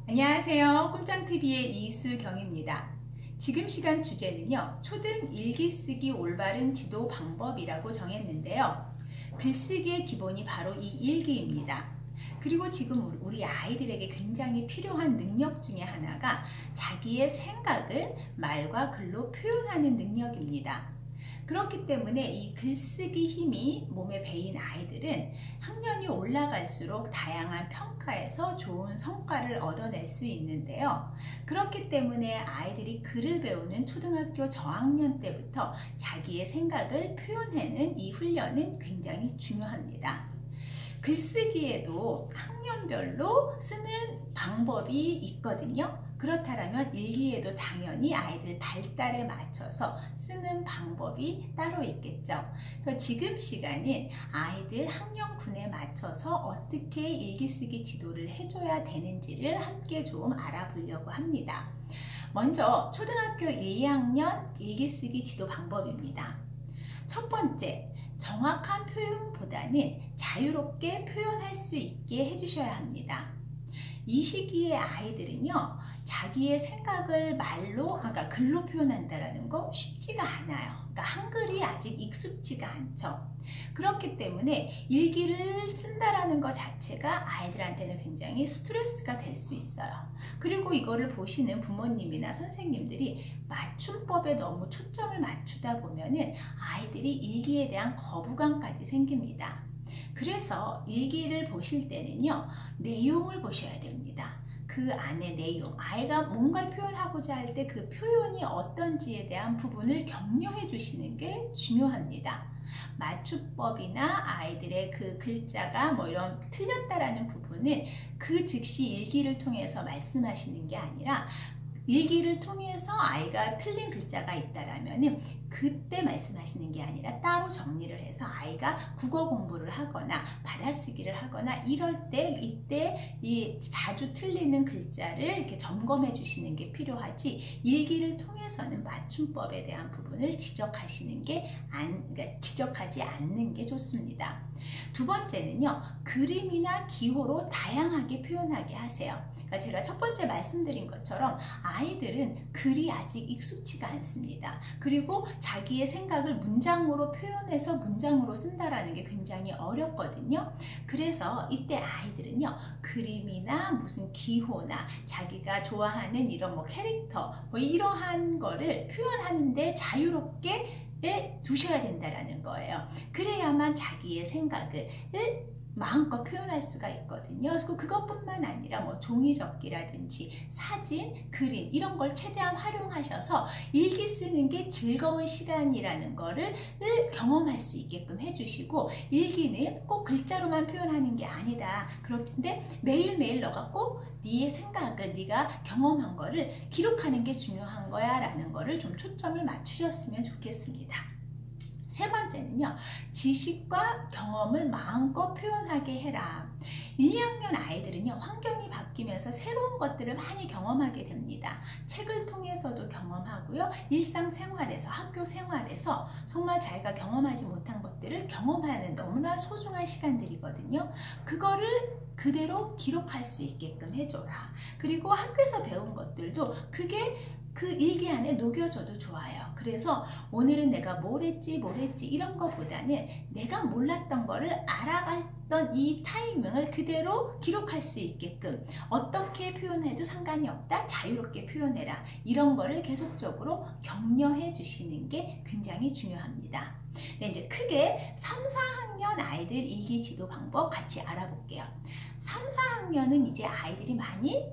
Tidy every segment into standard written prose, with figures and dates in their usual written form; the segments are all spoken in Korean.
안녕하세요. 꼼장TV의 이수경입니다. 지금 시간 주제는요, 초등 일기 쓰기 올바른 지도 방법이라고 정했는데요. 글쓰기의 기본이 바로 이 일기입니다. 그리고 지금 우리 아이들에게 굉장히 필요한 능력 중에 하나가 자기의 생각을 말과 글로 표현하는 능력입니다. 그렇기 때문에 이 글쓰기 힘이 몸에 배인 아이들은 학년이 올라갈수록 다양한 평가에서 좋은 성과를 얻어낼 수 있는데요. 그렇기 때문에 아이들이 글을 배우는 초등학교 저학년 때부터 자기의 생각을 표현하는 이 훈련은 굉장히 중요합니다. 글쓰기에도 학년별로 쓰는 방법이 있거든요. 그렇다면 일기에도 당연히 아이들 발달에 맞춰서 쓰는 방법이 따로 있겠죠. 그래서 지금 시간은 아이들 학년군에 맞춰서 어떻게 일기쓰기 지도를 해줘야 되는지를 함께 좀 알아보려고 합니다. 먼저 초등학교 1, 2학년 일기쓰기 지도 방법입니다. 첫 번째, 정확한 표현보다는 자유롭게 표현할 수 있게 해주셔야 합니다. 이 시기의 아이들은요, 자기의 생각을 그러니까 글로 표현한다는 거 쉽지가 않아요. 그러니까 한글이 아직 익숙지가 않죠. 그렇기 때문에 일기를 쓴다라는 것 자체가 아이들한테는 굉장히 스트레스가 될 수 있어요. 그리고 이거를 보시는 부모님이나 선생님들이 맞춤법에 너무 초점을 맞추다 보면은 아이들이 일기에 대한 거부감까지 생깁니다. 그래서 일기를 보실 때는요, 내용을 보셔야 됩니다. 그 안에 내용, 아이가 뭔가를 표현하고자 할 때 그 표현이 어떤지에 대한 부분을 격려해 주시는 게 중요합니다. 맞춤법이나 아이들의 그 글자가 이런 틀렸다라는 부분은 그 즉시 일기를 통해서 말씀하시는 게 아니라 일기를 통해서 아이가 틀린 글자가 있다라면은 그때 말씀하시는 게 아니라 따로 정리를 해서 아이가 국어 공부를 하거나 받아쓰기를 하거나 이럴 때 이때 이 자주 틀리는 글자를 이렇게 점검해 주시는 게 필요하지, 일기를 통해서는 맞춤법에 대한 부분을 지적하시는 게 그러니까 지적하지 않는 게 좋습니다. 두 번째는요, 그림이나 기호로 다양하게 표현하게 하세요. 그러니까 제가 첫 번째 말씀드린 것처럼 아이들은 글이 아직 익숙치가 않습니다. 그리고 자기의 생각을 문장으로 표현해서 문장으로 쓴다라는 게 굉장히 어렵거든요. 그래서 이때 아이들은요, 그림이나 무슨 기호나 자기가 좋아하는 이런 캐릭터 이러한 거를 표현하는데 자유롭게 두셔야 된다라는 거예요. 그래야만 자기의 생각을 마음껏 표현할 수가 있거든요. 그래서 그것뿐만 아니라 종이접기라든지 사진, 그림 이런 걸 최대한 활용하셔서 일기 쓰는 게 즐거운 시간이라는 거를 경험할 수 있게끔 해주시고, 일기는 꼭 글자로만 표현하는 게 아니다. 그런데 매일매일 너가 꼭 네의 생각을, 네가 경험한 거를 기록하는 게 중요한 거야 라는 거를 좀 초점을 맞추셨으면 좋겠습니다. 세 번째는요, 지식과 경험을 마음껏 표현하게 해라. 1, 2학년 아이들은요, 환경이 바뀌면서 새로운 것들을 많이 경험하게 됩니다. 책을 통해서도 경험하고요, 일상생활에서, 학교 생활에서 정말 자기가 경험하지 못한 것들을 경험하는 너무나 소중한 시간들이거든요. 그거를 그대로 기록할 수 있게끔 해줘라. 그리고 학교에서 배운 것들도 그게 그 일기 안에 녹여줘도 좋아요. 그래서 오늘은 내가 뭘 했지 이런 거보다는 내가 몰랐던 거를 알아갔던 이 타이밍을 그대로 기록할 수 있게끔, 어떻게 표현해도 상관이 없다, 자유롭게 표현해라, 이런 거를 계속적으로 격려해 주시는 게 굉장히 중요합니다. 네, 이제 크게 3, 4학년 아이들 일기 지도 방법 같이 알아볼게요. 3, 4학년은 이제 아이들이 많이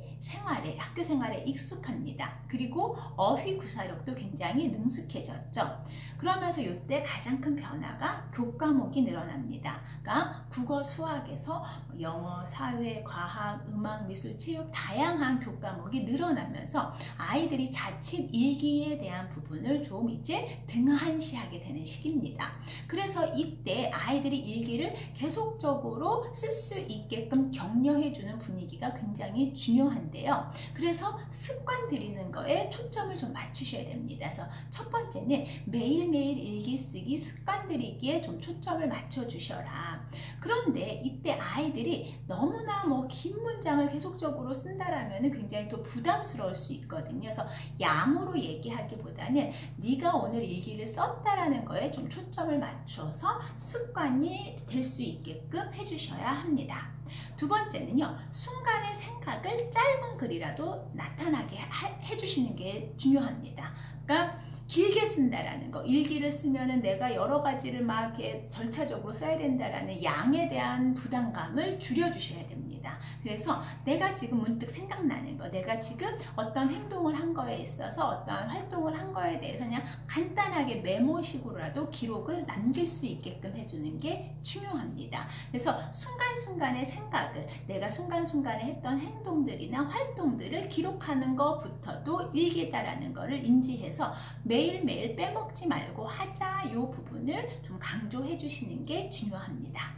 학교 생활에 익숙합니다. 그리고 어휘 구사력도 굉장히 능숙해졌죠. 그러면서 이때 가장 큰 변화가 교과목이 늘어납니다. 그러니까 국어, 수학에서 영어, 사회, 과학, 음악, 미술, 체육 다양한 교과목이 늘어나면서 아이들이 자칫 일기에 대한 부분을 좀 이제 등한시하게 되는 시기입니다. 그래서 이때 아이들이 일기를 계속적으로 쓸 수 있게끔 격려해주는 분위기가 굉장히 중요한데요. 그래서 습관 들이는 거에 초점을 좀 맞추셔야 됩니다. 그래서 첫 번째는 매일매일 일기 쓰기 습관 들이기에 좀 초점을 맞춰주셔라. 그런데 이때 아이들이 너무나 긴 문장을 계속적으로 쓴다라면 굉장히 또 부담스러울 수 있거든요. 그래서 양으로 얘기하기보다는 네가 오늘 일기를 썼다라는 거에 좀 초점을 맞춰서 습관이 될 수 있게끔 해주셔야 합니다. 두 번째는요, 순간의 생각을 짧은 글이라도 나타나게 해주시는 게 중요합니다. 그러니까 길게 쓴다라는 거, 일기를 쓰면은 내가 여러 가지를 막 이렇게 절차적으로 써야 된다라는 양에 대한 부담감을 줄여주셔야 됩니다. 그래서 내가 지금 문득 생각나는 거, 내가 지금 어떤 행동을 한 거에 있어서 어떠한 활동을 한 거에 대해서 그냥 간단하게 메모식으로라도 기록을 남길 수 있게끔 해주는 게 중요합니다. 그래서 순간순간의 생각을, 내가 순간순간에 했던 행동들이나 활동들을 기록하는 것부터도 일기다라는 거를 인지해서 매일매일 빼먹지 말고 하자, 요 부분을 좀 강조해 주시는 게 중요합니다.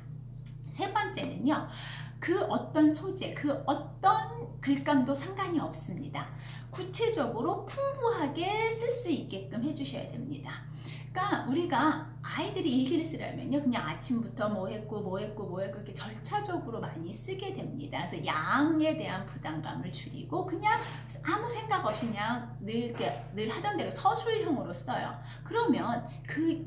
세 번째는요, 그 어떤 소재, 그 어떤 글감도 상관이 없습니다. 구체적으로 풍부하게 쓸 수 있게끔 해주셔야 됩니다. 그러니까 우리가 아이들이 일기를 쓰려면요, 그냥 아침부터 뭐 했고 이렇게 절차적으로 많이 쓰게 됩니다. 그래서 양에 대한 부담감을 줄이고 그냥 아무 생각 없이 그냥 늘 하던 대로 서술형으로 써요. 그러면 그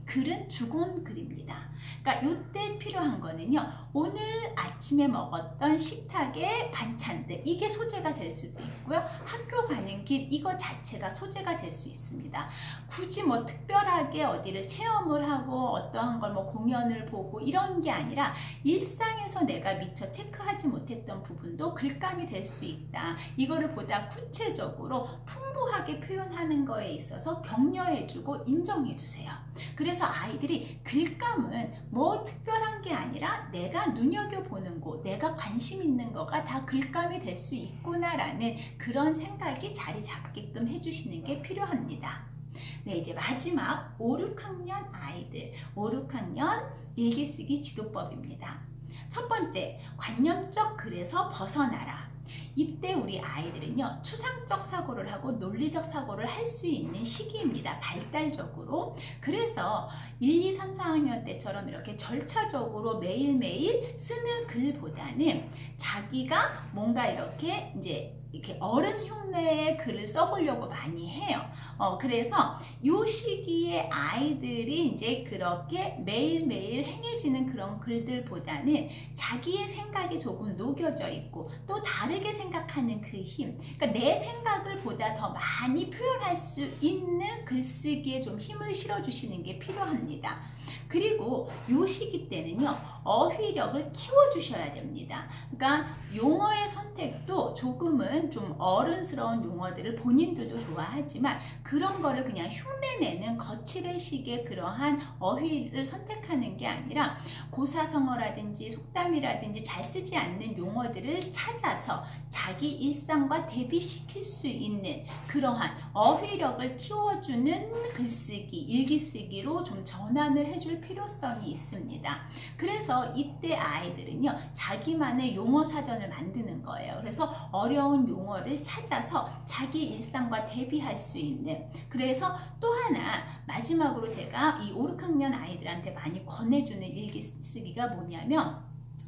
글은 죽은 글입니다. 그러니까 이때 필요한 거는요, 오늘 아침에 먹었던 식탁의 반찬들, 이게 소재가 될 수도 있고요, 학교 가는 길 이거 자체가 소재가 될 수 있습니다. 굳이 특별하게 어디를 체험을 하고 어떠한 걸 공연을 보고 이런 게 아니라 일상에서 내가 미처 체크하지 못했던 부분도 글감이 될 수 있다. 이거를 보다 구체적으로 풍부하게 표현하는 거에 있어서 격려해주고 인정해주세요. 그래서 아이들이 글감은 특별한 게 아니라 내가 눈여겨보는 거, 내가 관심 있는 거가 다 글감이 될 수 있구나라는 그런 생각이 자리 잡게끔 해주시는 게 필요합니다. 네, 이제 마지막 5, 6학년 아이들, 5, 6학년 일기쓰기 지도법입니다. 첫 번째, 관념적 글에서 벗어나라. 이때 우리 아이들은요, 추상적 사고를 하고 논리적 사고를 할 수 있는 시기입니다. 발달적으로. 그래서 1, 2, 3, 4학년 때처럼 이렇게 절차적으로 매일매일 쓰는 글보다는 자기가 뭔가 이렇게 어른 흉내의 글을 써보려고 많이 해요. 그래서 이 시기에 아이들이 그렇게 매일매일 행해지는 그런 글들보다는 자기의 생각이 조금 녹여져 있고 또 다르게 생각하는 그 힘, 그러니까 내 생각을 보다 더 많이 표현할 수 있는 글쓰기에 좀 힘을 실어주시는 게 필요합니다. 그리고 이 시기 때는요, 어휘력을 키워주셔야 됩니다. 그러니까 용어의 선택도 조금은 좀 어른스러운 용어들을 본인들도 좋아하지만 그런 거를 그냥 흉내내는 거칠의식의 그러한 어휘를 선택하는 게 아니라 고사성어라든지 속담이라든지 잘 쓰지 않는 용어들을 찾아서 자기 일상과 대비시킬 수 있는 그러한 어휘력을 키워주는 글쓰기, 일기쓰기로 좀 전환을 해줄 필요성이 있습니다. 그래서 이때 아이들은요, 자기만의 용어 사전을 만드는 거예요. 그래서 어려운 용어를 찾아서 자기 일상과 대비할 수 있는, 그래서 또 하나 마지막으로 제가 이 5, 6학년 아이들한테 많이 권해주는 일기쓰기가 뭐냐면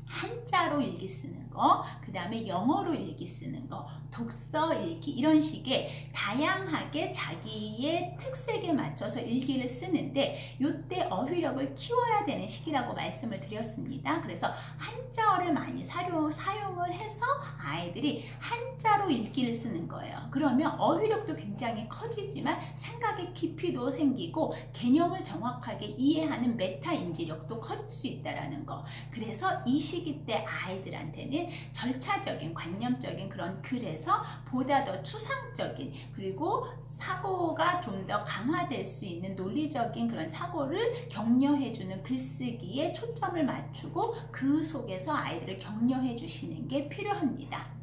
한자로 일기 쓰는 거, 그 다음에 영어로 일기 쓰는 거, 독서 일기, 이런 식의 다양하게 자기의 특색에 맞춰서 일기를 쓰는데 이때 어휘력을 키워야 되는 시기라고 말씀을 드렸습니다. 그래서 한자어를 많이 사용을 해서 아이들이 한자로 일기를 쓰는 거예요. 그러면 어휘력도 굉장히 커지지만 생각의 깊이도 생기고 개념을 정확하게 이해하는 메타 인지력도 커질 수 있다는 거. 그래서 이 시기 때 아이들한테는 절차적인 관념적인 그런 글에서 보다 더 추상적인, 그리고 사고가 좀 더 강화될 수 있는 논리적인 그런 사고를 격려해주는 글쓰기에 초점을 맞추고 그 속에서 아이들을 격려해 주시는 게 필요합니다.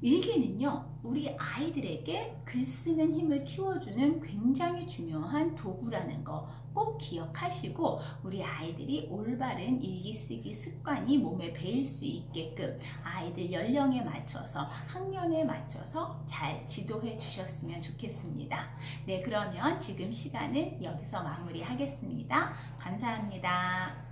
일기는요, 우리 아이들에게 글 쓰는 힘을 키워주는 굉장히 중요한 도구라는 거 꼭 기억하시고 우리 아이들이 올바른 일기쓰기 습관이 몸에 배일 수 있게끔 아이들 연령에 맞춰서 학년에 맞춰서 잘 지도해 주셨으면 좋겠습니다. 네, 그러면 지금 시간은 여기서 마무리하겠습니다. 감사합니다.